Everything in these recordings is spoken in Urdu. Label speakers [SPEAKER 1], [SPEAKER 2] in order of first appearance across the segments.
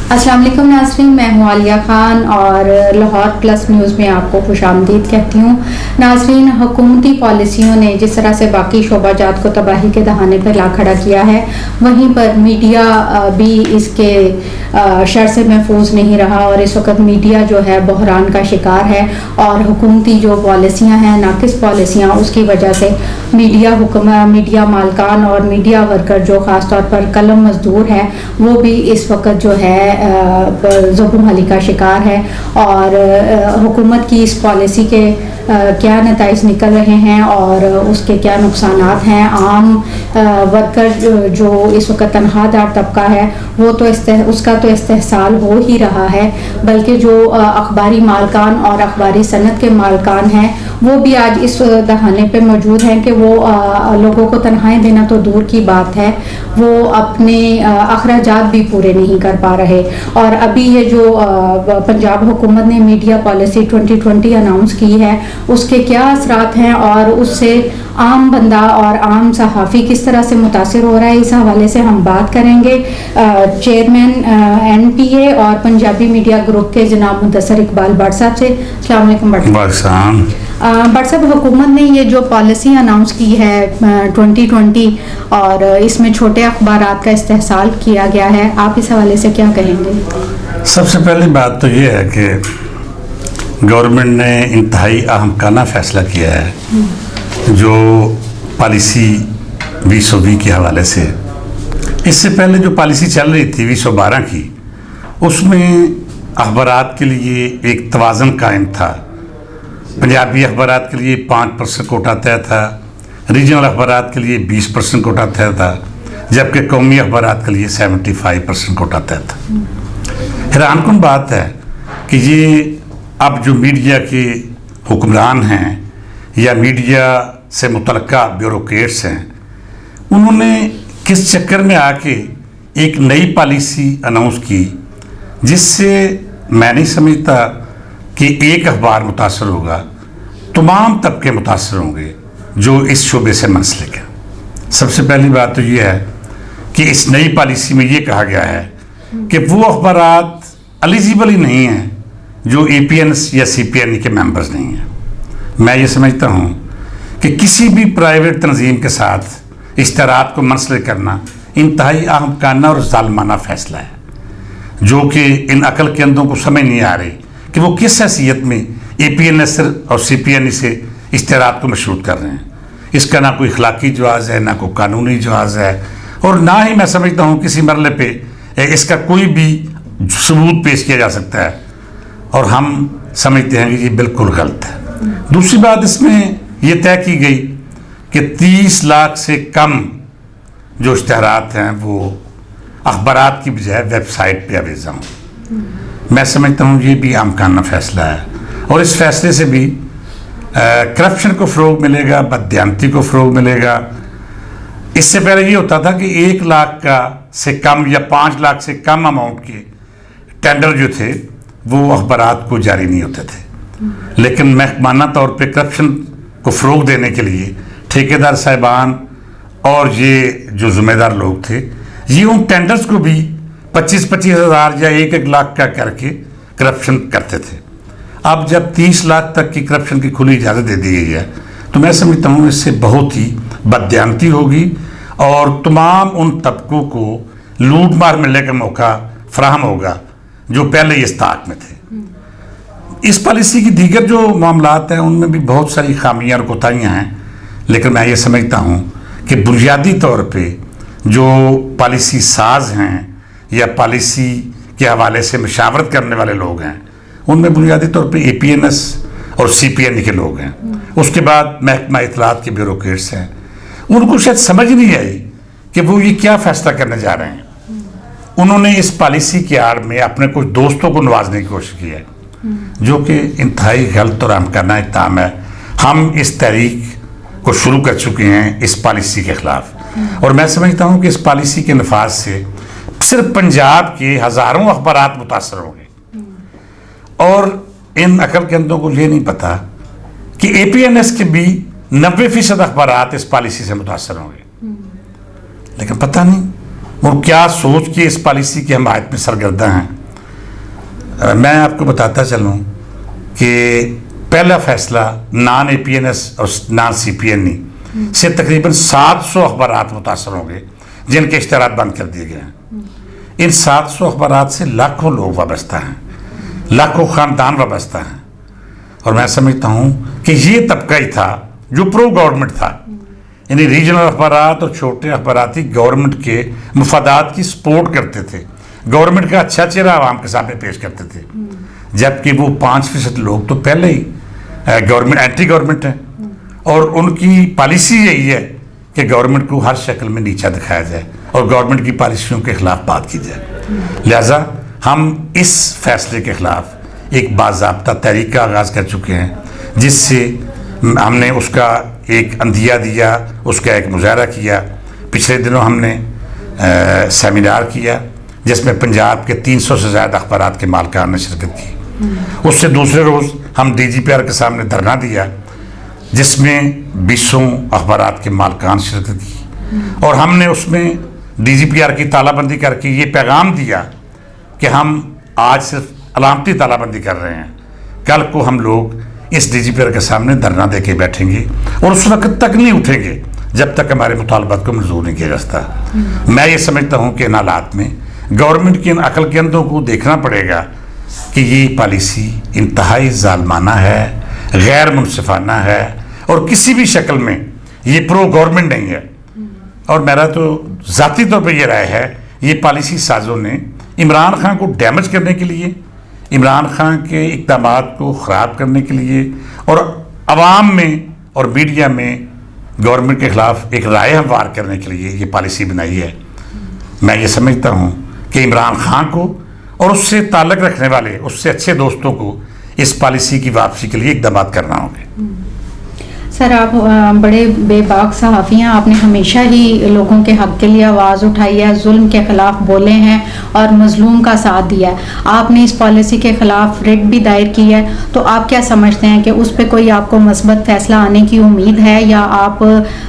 [SPEAKER 1] السلام علیکم ناظرین، میں ہوں عالیہ خان اور لاہور پلس نیوز میں آپ کو خوش آمدید کہتی ہوں۔ ناظرین، حکومتی پالیسیوں نے جس طرح سے باقی شعبہ جات کو تباہی کے دہانے پر لا کھڑا کیا ہے، وہیں پر میڈیا بھی اس کے شر سے محفوظ نہیں رہا اور اس وقت میڈیا جو ہے بحران کا شکار ہے، اور حکومتی جو پالیسیاں ہیں، ناقص پالیسیاں، اس کی وجہ سے میڈیا مالکان اور میڈیا ورکر جو خاص طور پر قلم مزدور ہے، وہ بھی اس وقت جو ہے ظلم کا شکار ہے۔ اور حکومت کی اس پالیسی کے کیا نتائج نکل رہے ہیں اور اس کے کیا نقصانات ہیں، عام ورکر جو اس وقت تنخواہ دار طبقہ ہے وہ تو اس کا تو استحصال ہو ہی رہا ہے، بلکہ جو اخباری مالکان اور اخباری صنعت کے مالکان ہیں وہ بھی آج اس دہانے پہ موجود ہیں کہ وہ لوگوں کو تنخواہیں دینا تو دور کی بات ہے، وہ اپنے اخراجات بھی پورے نہیں کر پا رہے۔ اور ابھی یہ جو پنجاب حکومت نے میڈیا پالیسی 2020 اناؤنس کی ہے، اس کے کیا اثرات ہیں اور اس سے عام بندہ اور عام صحافی کس طرح سے متاثر ہو رہا ہے، اس حوالے سے ہم بات کریں گے چیئرمین NPA اور پنجابی میڈیا گروپ کے جناب مدثر اقبال بٹ صاحب سے۔ السلام علیکم بٹ صاحب۔ بٹ صاحب، حکومت نے یہ جو پالیسی اناؤنس کی ہے 2020 اور اس میں چھوٹے اخبارات کا استحصال کیا گیا ہے، آپ اس حوالے سے کیا کہیں گے؟
[SPEAKER 2] سب سے پہلی بات تو یہ ہے کہ گورنمنٹ نے انتہائی احمقانہ فیصلہ کیا ہے جو پالیسی 2020 کے حوالے سے۔ اس سے پہلے جو پالیسی چل رہی تھی 2012 کی، اس میں اخبارات کے لیے ایک توازن قائم تھا۔ پنجابی اخبارات کے لیے 5% کوٹا طے تھا، ریجنل اخبارات کے لیے 20% کوٹا طے تھا، جبکہ قومی اخبارات کے لیے 75% کوٹا طے تھا۔ حیران کن بات ہے کہ یہ اب جو میڈیا کے حکمران ہیں یا میڈیا سے متعلقہ بیوروکریٹس ہیں، انہوں نے کس چکر میں آ کے ایک نئی پالیسی اناؤنس کی جس سے میں نہیں سمجھتا کہ ایک اخبار متاثر ہوگا، تمام طبقے متاثر ہوں گے جو اس شعبے سے منسلک ہیں۔ سب سے پہلی بات تو یہ ہے کہ اس نئی پالیسی میں یہ کہا گیا ہے کہ وہ اخبارات ایلیجیبل ہی نہیں ہیں جو APN یا CPN کے ممبرز نہیں ہیں۔ میں یہ سمجھتا ہوں کہ کسی بھی پرائیویٹ تنظیم کے ساتھ اشتہارات کو منسلک کرنا انتہائی احمقانہ اور ظالمانہ فیصلہ ہے، جو کہ ان عقل کے اندوں کو سمجھ نہیں آ رہی کہ وہ کس حیثیت میں APN اور CPN سے اشتہارات کو مشروط کر رہے ہیں۔ اس کا نہ کوئی اخلاقی جواز ہے، نہ کوئی قانونی جواز ہے، اور نہ ہی میں سمجھتا ہوں کسی مرحلے پہ اس کا کوئی بھی ثبوت پیش کیا جا سکتا ہے، اور ہم سمجھتے ہیں کہ یہ بالکل غلط ہے۔ دوسری بات اس میں یہ طے کی گئی کہ 30 لاکھ سے کم جو اشتہارات ہیں وہ اخبارات کی بجائے ویب سائٹ پہ اویزاں ہوں۔ میں سمجھتا ہوں یہ بھی احمقانہ فیصلہ ہے، اور اس فیصلے سے بھی کرپشن کو فروغ ملے گا، بددیانتی کو فروغ ملے گا۔ اس سے پہلے یہ ہوتا تھا کہ 1 لاکھ سے کم یا 5 لاکھ سے کم اماؤنٹ کے ٹینڈر جو تھے وہ اخبارات کو جاری نہیں ہوتے تھے، لیکن محکمانہ طور پہ کرپشن کو فروغ دینے کے لیے ٹھیکیدار صاحبان اور یہ جو ذمہ دار لوگ تھے، یہ ان ٹینڈرز کو بھی 25,000 ہزار یا 1 لاکھ کا کر کے کرپشن کرتے تھے۔ اب جب 30 لاکھ تک کی کرپشن کی کھلی اجازت دے دی گئی ہے تو میں سمجھتا ہوں اس سے بہت ہی بددیانتی ہوگی اور تمام ان طبقوں کو لوٹ مار ملنے کا موقع فراہم ہوگا جو پہلے اس طاق میں تھے۔ اس پالیسی کی دیگر جو معاملات ہیں ان میں بھی بہت ساری خامیاں اور کوتاہیاں ہیں، لیکن میں یہ سمجھتا ہوں کہ بنیادی طور پہ جو پالیسی ساز ہیں یا پالیسی کے حوالے سے مشاورت کرنے والے لوگ ہیں، ان میں بنیادی طور پہ APN اور CPN کے لوگ ہیں، اس کے بعد محکمہ اطلاعات کے بیوروکریٹس ہیں۔ ان کو شاید سمجھ نہیں آئی کہ وہ یہ کیا فیصلہ کرنے جا رہے ہیں۔ انہوں نے اس پالیسی کی آڑ میں اپنے کچھ دوستوں کو نوازنے کی کوشش کی ہے، جو کہ انتہائی غلط اور احمقانہ اقدام ہے۔ ہم اس تحریک کو شروع کر چکے ہیں اس پالیسی کے خلاف، اور میں سمجھتا ہوں کہ اس پالیسی کے نفاذ سے صرف پنجاب کے ہزاروں اخبارات متاثر ہوں گے، اور ان عقل کے اندوں کو یہ نہیں پتا کہ APN کے بھی 90% اخبارات اس پالیسی سے متاثر ہوں گے، لیکن پتہ نہیں وہ کیا سوچ کے اس پالیسی کی حمایت میں سرگرداں ہیں۔ میں آپ کو بتاتا چلوں کہ پہلا فیصلہ نان اے پی این ایس اور نان سی پی این ای سے تقریباً 700 اخبارات متاثر ہوں گے جن کے اشتہارات بند کر دیے گئے ہیں. ان 700 اخبارات سے لاکھوں لوگ وابستہ ہیں, لاکھوں خاندان وابستہ ہیں, اور میں سمجھتا ہوں کہ یہ طبقہ ہی تھا جو پرو گورنمنٹ تھا. یعنی ریجنل اخبارات اور چھوٹے اخبارات ہی گورنمنٹ کے مفادات کی سپورٹ کرتے تھے, گورنمنٹ کا اچھا چہرہ عوام کے سامنے پیش کرتے تھے, جبکہ وہ 5% لوگ تو پہلے ہی گورنمنٹ اینٹی گورنمنٹ ہیں, اور ان کی پالیسی یہی ہے کہ گورنمنٹ کو ہر شکل میں نیچا دکھایا جائے اور گورنمنٹ کی پالیسیوں کے خلاف بات کی جائے. لہٰذا ہم اس فیصلے کے خلاف ایک باضابطہ تحریک کا آغاز کر چکے ہیں, جس سے ہم نے اس کا ایک اندیہ دیا, اس کا ایک مظاہرہ کیا. پچھلے دنوں ہم نے سیمینار کیا جس میں پنجاب کے 300 سے زیادہ اخبارات کے مالکان نے شرکت کی. اس سے دوسرے روز ہم ڈی جی پی آر کے سامنے دھرنا دیا جس میں 200 اخبارات کے مالکان شرکت کی, اور ہم نے اس میں ڈی جی پی آر کی تالہ بندی کر کے یہ پیغام دیا کہ ہم آج صرف علامتی تالہ بندی کر رہے ہیں, کل کو ہم لوگ اس ڈی جی پی آر کے سامنے دھرنا دے کے بیٹھیں گے اور اس وقت تک نہیں اٹھیں گے جب تک ہمارے مطالبات کو منظور نہیں کیا جاتا. میں یہ سمجھتا ہوں کہ ان حالات میں گورنمنٹ کی ان عقل کے اندوں کو دیکھنا پڑے گا کہ یہ پالیسی انتہائی ظالمانہ ہے, غیر منصفانہ ہے, اور کسی بھی شکل میں یہ پرو گورنمنٹ نہیں ہے. اور میرا تو ذاتی طور پہ یہ رائے ہے, یہ پالیسی سازوں نے عمران خان کو ڈیمیج کرنے کے لیے, عمران خان کے اقدامات کو خراب کرنے کے لیے, اور عوام میں اور میڈیا میں گورنمنٹ کے خلاف ایک رائے ہموار کرنے کے لیے یہ پالیسی بنائی ہے. میں یہ سمجھتا ہوں کہ عمران خان کو اور اس سے تعلق رکھنے والے اس سے اچھے دوستوں کو اس پالیسی کی واپسی کے لیے اقدامات کرنا ہوں گے.
[SPEAKER 1] سر آپ بڑے بے باک صحافی ہیں, آپ نے ہمیشہ ہی لوگوں کے حق کے لیے آواز اٹھائی ہے, ظلم کے خلاف بولے ہیں اور مظلوم کا ساتھ دیا ہے. آپ نے اس پالیسی کے خلاف ریٹ بھی دائر کی ہے, تو آپ کیا سمجھتے ہیں کہ اس پہ کوئی آپ کو مثبت فیصلہ آنے کی امید ہے, یا آپ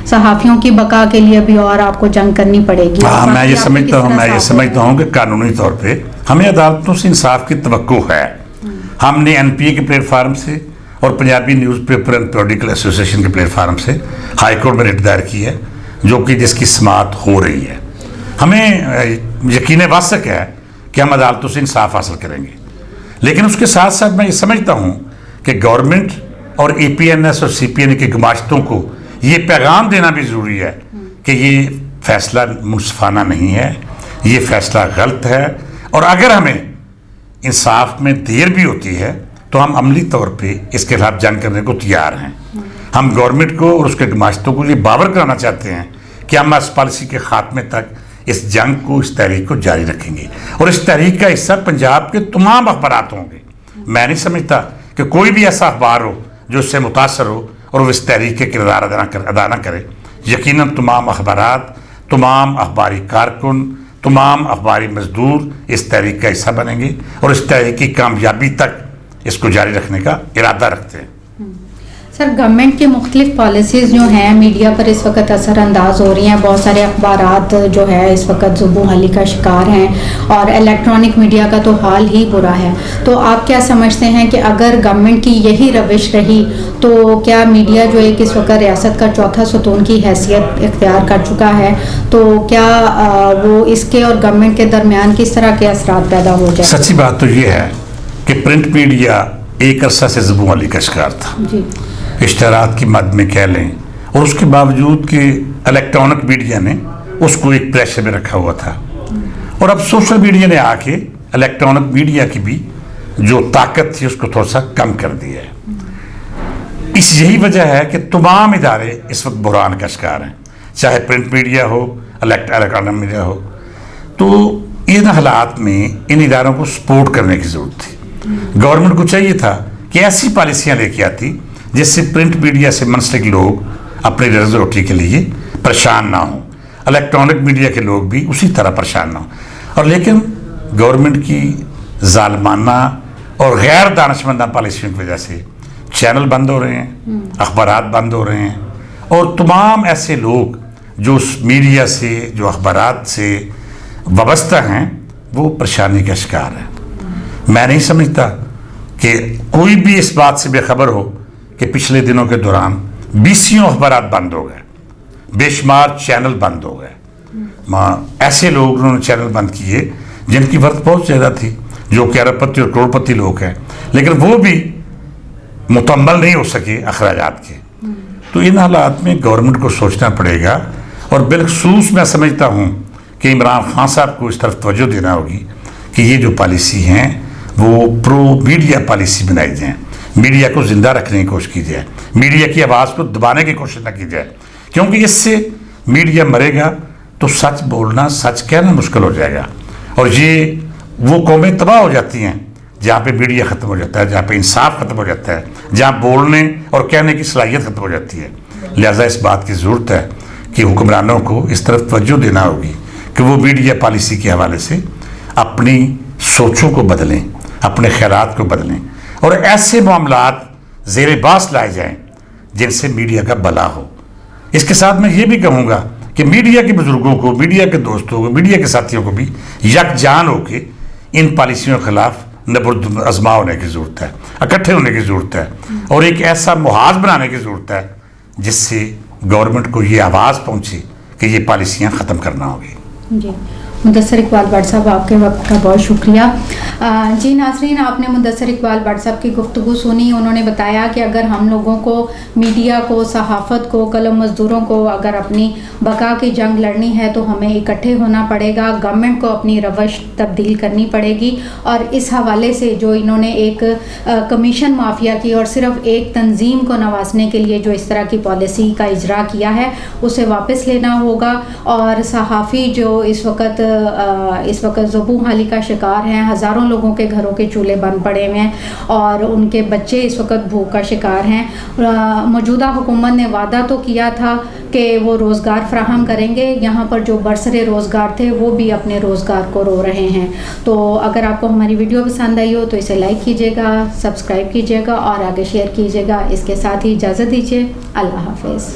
[SPEAKER 1] صحافیوں کی بقا کے لیے بھی اور آپ کو جنگ کرنی پڑے گی؟
[SPEAKER 2] میں یہ سمجھتا ہوں کہ قانونی طور پہ ہمیں عدالتوں سے انصاف کی توقع ہے. ہم نے این پی اے کے پلیٹ فارم سے اور Punjabi news paper and periodical ایسوسی ایشن کے پلیٹ فارم سے ہائی کورٹ میں ریٹ دائر کی ہے, جو کہ جس کی سماعت ہو رہی ہے. ہمیں یقین واثق ہے کہ ہم عدالتوں سے انصاف حاصل کریں گے, لیکن اس کے ساتھ ساتھ میں یہ سمجھتا ہوں کہ گورنمنٹ اور اے پی این ایس اور سی پی این کے گماشتوں کو یہ پیغام دینا بھی ضروری ہے کہ یہ فیصلہ منصفانہ نہیں ہے, یہ فیصلہ غلط ہے, اور اگر ہمیں انصاف میں دیر بھی ہوتی ہے تو ہم عملی طور پہ اس کے خلاف جنگ کرنے کو تیار ہیں. ہم گورنمنٹ کو اور اس کے گماشتوں کو یہ باور کرانا چاہتے ہیں کہ ہم اس پالیسی کے خاتمے تک اس جنگ کو, اس تحریک کو جاری رکھیں گے, اور اس تحریک کا حصہ پنجاب کے تمام اخبارات ہوں گے. میں نہیں سمجھتا کہ کوئی بھی ایسا اخبار ہو جو اس سے متاثر ہو اور وہ اس تحریک کے کردار ادا نہ کرے. یقیناً تمام اخبارات, تمام اخباری کارکن, تمام اخباری مزدور اس تحریک کا حصہ بنیں گے اور اس تحریک کی کامیابی تک اس کو جاری رکھنے کا ارادہ رکھتے ہیں.
[SPEAKER 1] سر, گورنمنٹ کی مختلف پالیسیز جو ہیں میڈیا پر اس وقت اثر انداز ہو رہی ہیں. بہت سارے اخبارات جو ہے اس وقت زبوں حالی کا شکار ہیں, اور الیکٹرانک میڈیا کا تو حال ہی برا ہے. تو آپ کیا سمجھتے ہیں کہ اگر گورنمنٹ کی یہی روش رہی تو کیا میڈیا جو ایک اس وقت ریاست کا چوتھا ستون کی حیثیت اختیار کر چکا ہے, تو کیا وہ اس کے اور گورنمنٹ کے درمیان کس طرح کے اثرات پیدا ہو جائیں؟
[SPEAKER 2] سچی بات تو یہ ہے کہ پرنٹ میڈیا ایک عرصہ سے زبوں حالی کا شکار تھا,
[SPEAKER 1] جی,
[SPEAKER 2] اشتہارات کی مد میں کہہ لیں, اور اس کے باوجود کہ الیکٹرانک میڈیا نے اس کو ایک پریشر میں رکھا ہوا تھا, اور اب سوشل میڈیا نے آ کے الیکٹرانک میڈیا کی بھی جو طاقت تھی اس کو تھوڑا سا کم کر دیا ہے. اس یہی وجہ ہے کہ تمام ادارے اس وقت بحران کا شکار ہیں, چاہے پرنٹ میڈیا ہو, الیکٹرانک میڈیا ہو. تو ان حالات میں ان اداروں کو سپورٹ کرنے کی ضرورت تھی. گورنمنٹ کو چاہیے تھا کہ ایسی پالیسیاں لے کے آتی جس سے پرنٹ میڈیا سے منسلک لوگ اپنی روزی روٹی کے لیے پریشان نہ ہوں, الیکٹرانک میڈیا کے لوگ بھی اسی طرح پریشان نہ ہوں. اور لیکن گورنمنٹ کی ظالمانہ اور غیر دانشمندانہ پالیسیوں کی وجہ سے چینل بند ہو رہے ہیں, اخبارات بند ہو رہے ہیں, اور تمام ایسے لوگ جو اس میڈیا سے, جو اخبارات سے وابستہ ہیں, وہ پریشانی کا شکار ہیں. میں نہیں سمجھتا کہ کوئی بھی اس بات سے بے خبر ہو کہ پچھلے دنوں کے دوران 20 اخبارات بند ہو گئے، بے شمار چینل بند ہو گئے. ایسے لوگ انہوں نے چینل بند کیے جن کی ورث بہت زیادہ تھی، جو کہ ارب پتی اور کروڑ پتی لوگ ہیں، لیکن وہ بھی مکمل نہیں ہو سکے اخراجات کے. تو ان حالات میں گورنمنٹ کو سوچنا پڑے گا، اور بالخصوص میں سمجھتا ہوں کہ عمران خان صاحب کو اس طرف توجہ دینا ہوگی کہ یہ جو پالیسی ہیں وہ پرو میڈیا پالیسی بنائی جائیں، میڈیا کو زندہ رکھنے کی کوشش کی جائے، میڈیا کی آواز کو دبانے کی کوشش نہ کی جائے، کیونکہ اس سے میڈیا مرے گا تو سچ بولنا، سچ کہنا مشکل ہو جائے گا. اور یہ وہ قومیں تباہ ہو جاتی ہیں جہاں پہ میڈیا ختم ہو جاتا ہے، جہاں پہ انصاف ختم ہو جاتا ہے، جہاں بولنے اور کہنے کی صلاحیت ختم ہو جاتی ہے. لہٰذا اس بات کی ضرورت ہے کہ حکمرانوں کو اس طرف توجہ دینا ہوگی کہ وہ میڈیا پالیسی کے حوالے سے اپنی سوچوں کو بدلیں، اپنے خیالات کو بدلیں، اور ایسے معاملات زیر بحث لائے جائیں جن سے میڈیا کا بھلا ہو. اس کے ساتھ میں یہ بھی کہوں گا کہ میڈیا کے بزرگوں کو، میڈیا کے دوستوں کو، میڈیا کے ساتھیوں کو بھی یکجان ہو کے ان پالیسیوں کے خلاف نبرد ازما ہونے کی ضرورت ہے، اکٹھے ہونے کی ضرورت ہے، اور ایک ایسا محاذ بنانے کی ضرورت ہے جس سے گورنمنٹ کو یہ آواز پہنچے کہ یہ پالیسیاں ختم کرنا ہوگی.
[SPEAKER 1] جی مدثر اقبال بٹ صاحب، آپ کے وقت کا بہت شکریہ. جی ناظرین، آپ نے مدثر اقبال بٹ صاحب کی گفتگو سنی. انہوں نے بتایا کہ اگر ہم لوگوں کو، میڈیا کو، صحافت کو، قلم مزدوروں کو اگر اپنی بقا کی جنگ لڑنی ہے تو ہمیں اکٹھے ہونا پڑے گا، گورنمنٹ کو اپنی روش تبدیل کرنی پڑے گی. اور اس حوالے سے جو انہوں نے ایک کمیشن مافیا کی اور صرف ایک تنظیم کو نوازنے کے لیے جو اس طرح کی پالیسی کا اجرا کیا ہے اسے واپس لینا ہوگا. اور صحافی جو اس وقت ذبح حالی کا شکار ہیں، ہزاروں لوگوں کے گھروں کے چولہے بند پڑے ہوئے ہیں اور ان کے بچے اس وقت بھوک کا شکار ہیں. موجودہ حکومت نے وعدہ تو کیا تھا کہ وہ روزگار فراہم کریں گے، یہاں پر جو برسرے روزگار تھے وہ بھی اپنے روزگار کو رو رہے ہیں. تو اگر آپ کو ہماری ویڈیو پسند آئی ہو تو اسے لائک کیجیے گا، سبسکرائب کیجیے گا اور آگے شیئر کیجیے گا. اس کے ساتھ ہی اجازت دیجیے. اللہ حافظ.